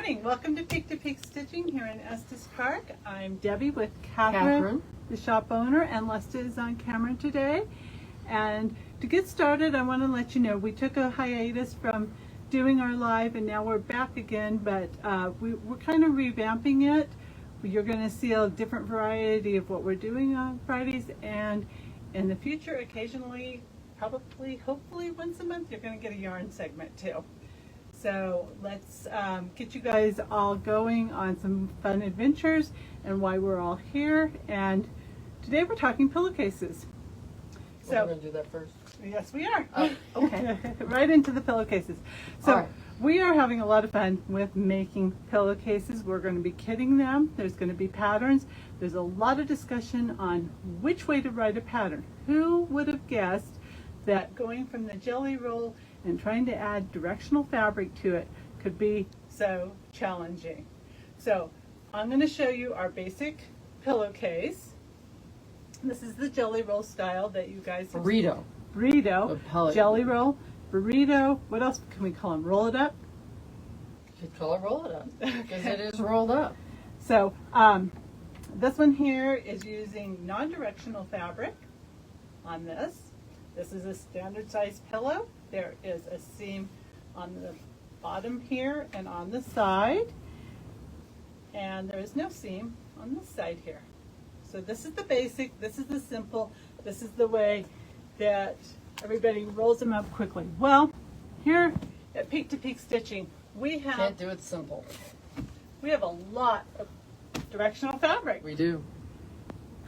morning. Welcome to Peak Stitching here in Estes Park. I'm Debbie with Catherine, the shop owner, and Lesta is on camera today. And to get started, I want to let you know we took a hiatus from doing our live and now we're back again, but we're kind of revamping it. You're going to see a different variety of what we're doing on Fridays, and in the future, occasionally, probably, hopefully once a month, you're going to get a yarn segment too. So let's get you guys all going on some fun adventures and why we're all here. And today we're talking pillowcases. So we're going to do that first. Yes, we are. Oh, okay. Right into the pillowcases. So right. We are having a lot of fun with making pillowcases. We're going to be kitting them. There's going to be patterns. There's a lot of discussion on which way to write a pattern. Who would have guessed that going from the jelly roll and trying to add directional fabric to it could be so challenging? So I'm going to show you our basic pillowcase. This is the jelly roll style that you guys have. Burrito, jelly roll, burrito. What else can we call them? Roll it up? You could call it roll it up because it is rolled up. So this one here is using non-directional fabric on this. This is a standard size pillow. There is a seam on the bottom here and on the side. And there is no seam on this side here. So this is the basic, this is the simple, this is the way that everybody rolls them up quickly. Well, here at Peak to Peak Stitching, we have... Can't do it simple. We have a lot of directional fabric. We do.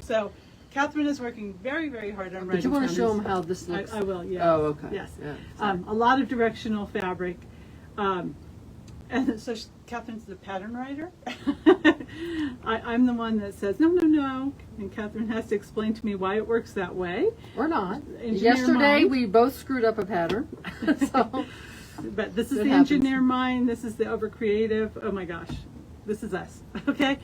So Catherine is working very, very hard on writing. But you want to show them how this looks? I will, yes. Oh, okay. Yes. Yeah, a lot of directional fabric. And so Catherine's the pattern writer. I'm the one that says, no. And Catherine has to explain to me why it works that way. Or not. Engineer Yesterday mind. we both screwed up a pattern. So, but this is the happens. engineer mind. This is the over creative. Oh my gosh. This is us. Okay.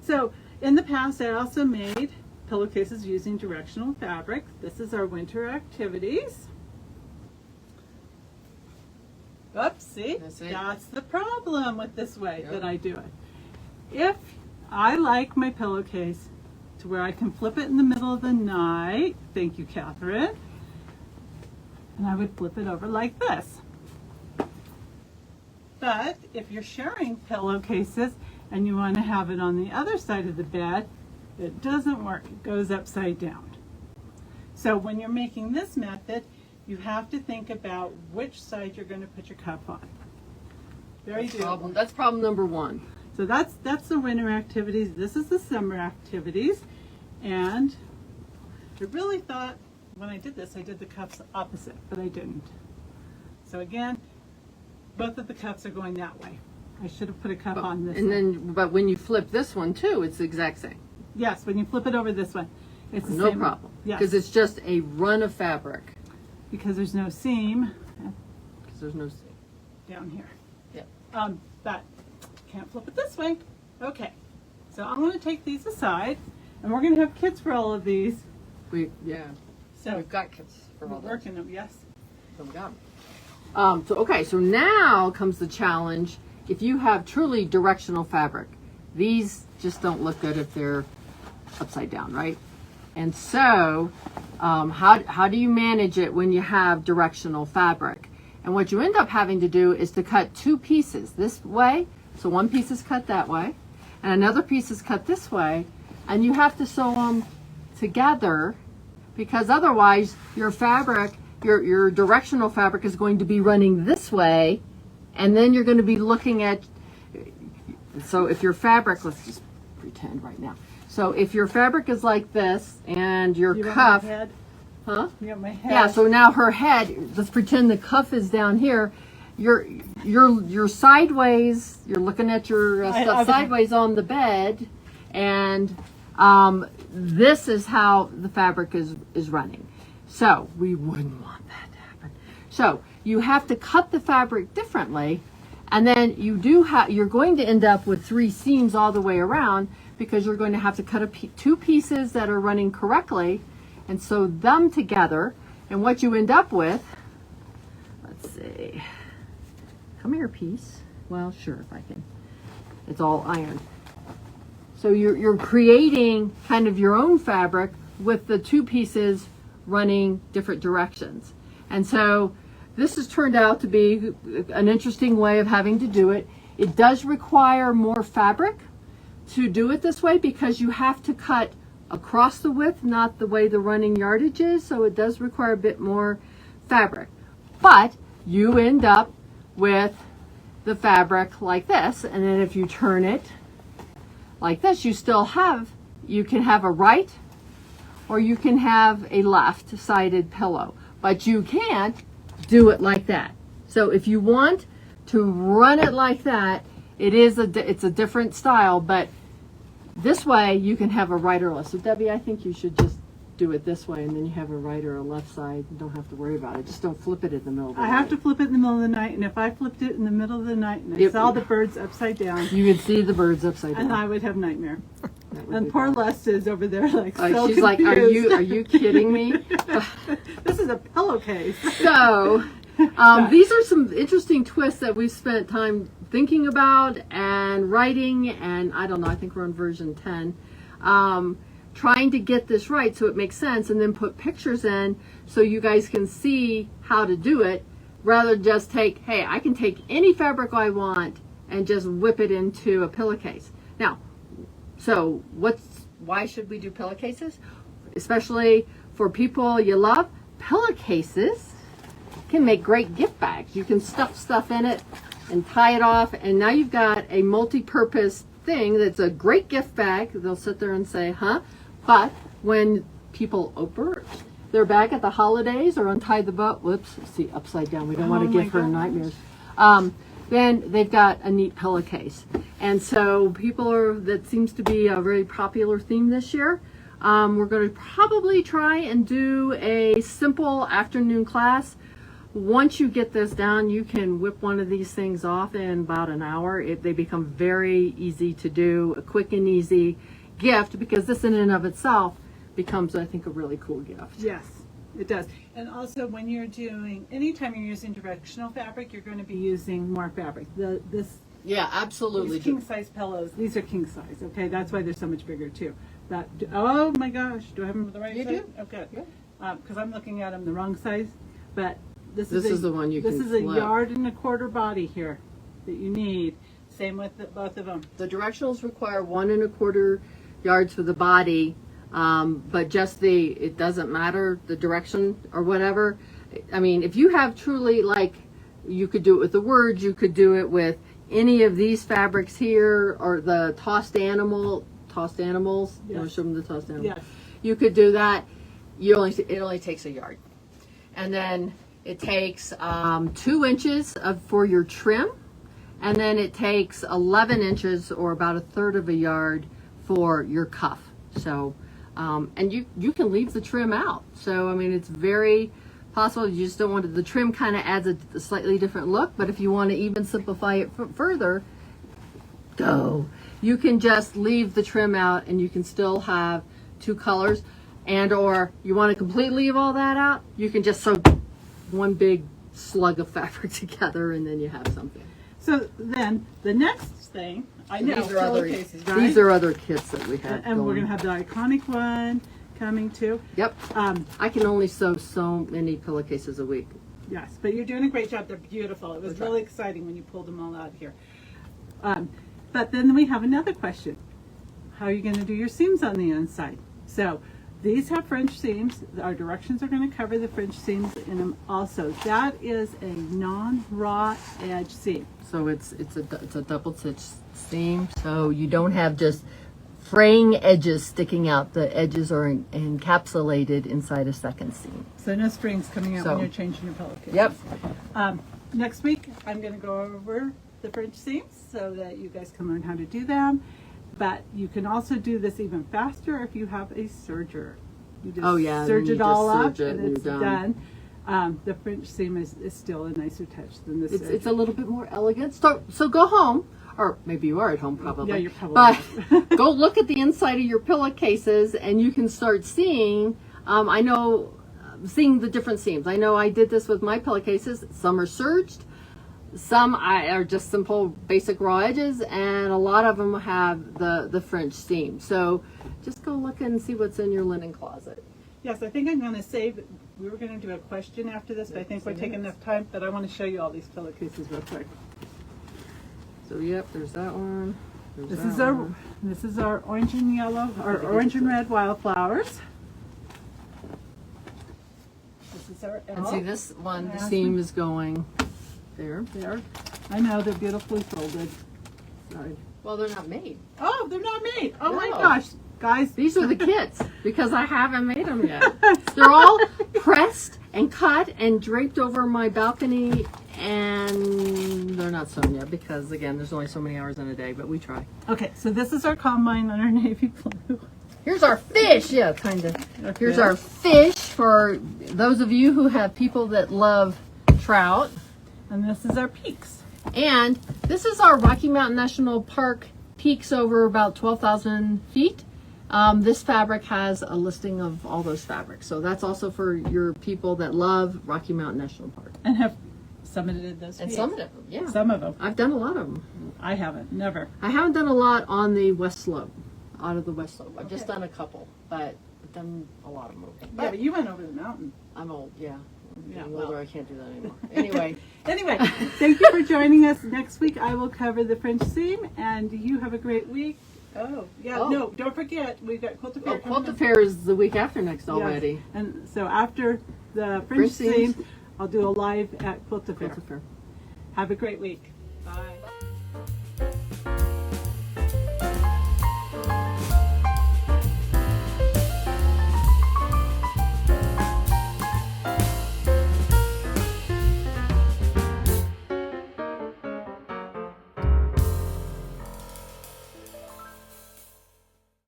So in the past, I also made pillowcases using directional fabric. This is our winter activities. Oops, see? That's the problem with this way that I do it. If I like my pillowcase to where I can flip it in the middle of the night, thank you, Catherine, and I would flip it over like this. But if you're sharing pillowcases and you want to have it on the other side of the bed, it doesn't work. It goes upside down. So when you're making this method, you have to think about which side you're going to put your cup on. That's problem number one. So that's the winter activities. This is the summer activities. And I really thought when I did this, I did the cups opposite, but I didn't. So again, both of the cups are going that way. I should have put a cup on this one. But when you flip this one too, it's the exact same. Yes, when you flip it over this one, it's the no same. problem. Yes. Because it's just a run of fabric. Because there's no seam. Because there's no seam. Down here. Yeah. But can't flip it this way. Okay. So I'm going to take these aside, and we're going to have kits for all of these. So we've got kits for all we're working them. Yes. So we got them. So now comes the challenge. If you have truly directional fabric, these just don't look good if they're upside down, right? And so, how do you manage it when you have directional fabric? And what you end up having to do is to cut two pieces this way. So one piece is cut that way, and another piece is cut this way. And you have to sew them together because otherwise your fabric, your directional fabric is going to be running this way. And then you're going to be looking at, so if your fabric, let's just pretend right now. So if your fabric is like this and your cuff, my head? Huh? You got my head. Yeah, so now her head, let's pretend the cuff is down here. You're sideways, you're looking at your stuff sideways on the bed, and this is how the fabric is running. So we wouldn't want that to happen. So you have to cut the fabric differently, and then you're going to end up with 3 seams all the way around because you're going to have to cut two pieces that are running correctly and sew them together. And what you end up with, let's see, come here piece. well, sure, if I can. It's all iron. So you're creating kind of your own fabric with the two pieces running different directions. And so this has turned out to be an interesting way of having to do it. It does require more fabric to do it this way because you have to cut across the width, not the way the running yardage is. So it does require a bit more fabric. But you end up with the fabric like this. And then if you turn it like this, you can have a right or you can have a left-sided pillow, but you can't do it like that. So if you want to run it like that, it's a different style, but this way you can have a right or left. So Debbie, I think you should just do it this way, and then you have a right or a left side. You don't have to worry about it. Just don't flip it in the middle of the night. I have to flip it in the middle of the night, and if I flipped it in the middle of the night and I saw the birds upside down, you would see the birds upside down. and I would have nightmare. And poor Les is over there so she's confused. like, are you kidding me? This is a pillowcase. So these are some interesting twists that we've spent time thinking about and writing, and I don't know, I think we're on version 10. Trying to get this right so it makes sense, and then put pictures in so you guys can see how to do it, rather than just I can take any fabric I want and just whip it into a pillowcase. Now, so why should we do pillowcases? Especially for people you love, pillowcases can make great gift bags. You can stuff stuff in it and tie it off, and now you've got a multi-purpose thing that's a great gift bag. They'll sit there and say, huh? But when people open their bag at the holidays or untie the bow, whoops, see, upside down. We don't want to give her nightmares. Then they've got a neat pillowcase. And so that seems to be a very popular theme this year. We're going to probably try and do a simple afternoon class. Once you get this down, you can whip one of these things off in about an hour. They become very easy to do, a quick and easy gift, because this in and of itself becomes, I think, a really cool gift. Yes, it does. And also when anytime you're using directional fabric, you're going to be using more fabric. Yeah, absolutely. These king size pillows, these are king size, okay? That's why they're so much bigger too. Oh my gosh, do I have them the right size? You do? Okay. Because I'm looking at them the wrong size, but this is the one you can This is flip. a 1.25 yard body here that you need. Same with both of them. The directionals require 1.25 yards for the body, but just it doesn't matter the direction or whatever. I mean, if you have truly, you could do it with the words, you could do it with any of these fabrics here, or the tossed animals. Yes. You want to show them the tossed animals? Yes. You could do that. It only takes a yard, and then it takes 2 inches for your trim, and then it takes 11 inches or about 1/3 of a yard for your cuff. So, and you can leave the trim out. So, I mean, it's very possible. You just don't want the trim kind of adds a slightly different look, but if you want to even simplify it further, you can just leave the trim out and you can still have 2 colors. And or you want to completely leave all that out, you can just sew one big slug of fabric together and then you have something. So then the next thing, These are other kits that we have. And we're going to have the iconic one coming too. Yep. I can only sew so many pillowcases a week. Yes, but you're doing a great job. They're beautiful. It was really exciting when you pulled them all out here. But then we have another question. How are you going to do your seams on the inside? So these have French seams. Our directions are going to cover the French seams in them also. That is a non-raw edge seam. So it's a double stitch seam. So you don't have just fraying edges sticking out. The edges are encapsulated inside a second seam. So no strings coming out when you're changing your pillowcase. Yep. Next week I'm going to go over the French seams so that you guys can learn how to do them. But you can also do this even faster if you have a serger. You just serge it all up and it's done. The French seam is still a nicer touch than this. It's a little bit more elegant. So go home, or maybe you are at home probably. Yeah, you're probably. But go look at the inside of your pillowcases and you can start seeing. Seeing the different seams. I know I did this with my pillowcases. Some are serged, Some are just simple, basic raw edges, and a lot of them have the French seam. So just go look and see what's in your linen closet. Yes, I think I'm going to save. We were going to do a question after this, but I think we're taking enough time. But I want to show you all these pillowcases real quick. So yep, there's that one. This is our orange and yellow, or orange and red wildflowers. This is our And elf. see this one, the seam is going there. There. I know, they're beautifully folded. Sorry. Well, they're not made. Oh, they're not made. Oh my No. gosh. Guys. These are the kits because I haven't made them yet. They're all pressed and cut and draped over my balcony, and they're not sewn yet because, again, there's only so many hours in a day, but we try. Okay, so this is our combine on our navy blue. Here's our fish. Yeah, kind of. Okay. Here's our fish for those of you who have people that love trout. And this is our peaks. And this is our Rocky Mountain National Park peaks over about 12,000 feet. This fabric has a listing of all those fabrics. So that's also for your people that love Rocky Mountain National Park. And have summited those And peaks. some of them, yeah. Some of them. I've done a lot of them. I haven't. Never. I haven't done a lot on the west slope, out of the west slope. I've just done a couple, but I've done a lot of them. Yeah, but you went over the mountain. I'm old, yeah. Yeah, I'm well. older, I can't do that anymore. Anyway. Anyway, thank you for joining us. Next week I will cover the French seam, and you have a great week. Oh, yeah, Oh. no, don't forget, we've got Quilt Affair coming Quilt up. Affair is the week after next Yes. already. And so after the French French seam, seams. I'll do a live at Quilt Affair. Quilt Affair. Have a great week. Bye.